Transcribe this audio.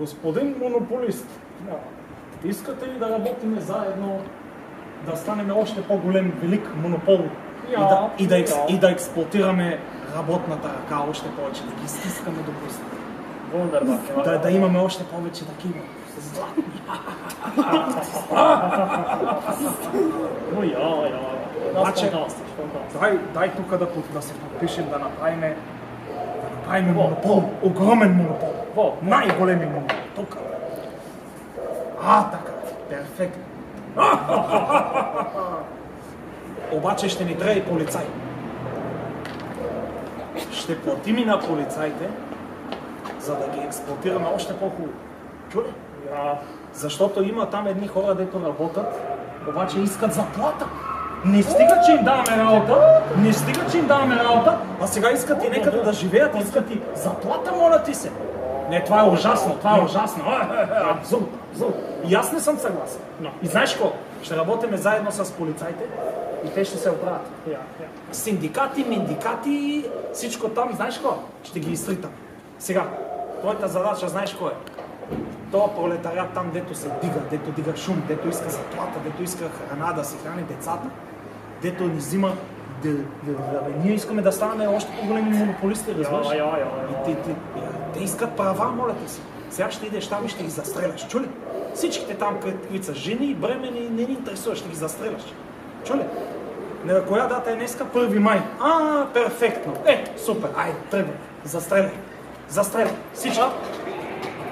Господин монополист, искате ли да работим заедно, да станем още по-голем, велик монопол и да експлоатираме работната ръка още повече, да ги стискаме до кост. Да имаме още повече такива. Обаче, дай тук да се подпишем, да направим монопол, огромен монопол, най-големи монопол, тук. Така, перфектно. Обаче ще ни трябва и полицай. Ще платим и на полицайите, за да ги експлоатираме още по-хубаво. Чули? Защото има там едни хора, дето работят, обаче искат заплата. Не стига, че им даваме работа, а сега искат и некъде да живеят, искат и заплата, моля ти се. Не, това е ужасно, Абсурд. И аз не съм съгласен. И знаеш какво? Ще работим заедно с полицайите и те ще се оправят. Синдикати, миндикати, всичко там, знаеш какво? Ще ги изтритам. Сега, твоята задача, знаеш какво е? Това пролетариат там, дето се дига шум, дето иска заплата, дето иска храна, да си храни децата, дето ни взима. Ние искаме да станем още по-големи монополисти, разбираш? Те искат права, моля те си. Сега ще идеш там и ще ги застреляш, чули? Всичките там, които са жени и бремени, не ни интересува, ще ги застреляш. Чули? Коя дата е днеска? 1 май. Перфектно. Супер, айде, тръгвай. Застреляй. Всички.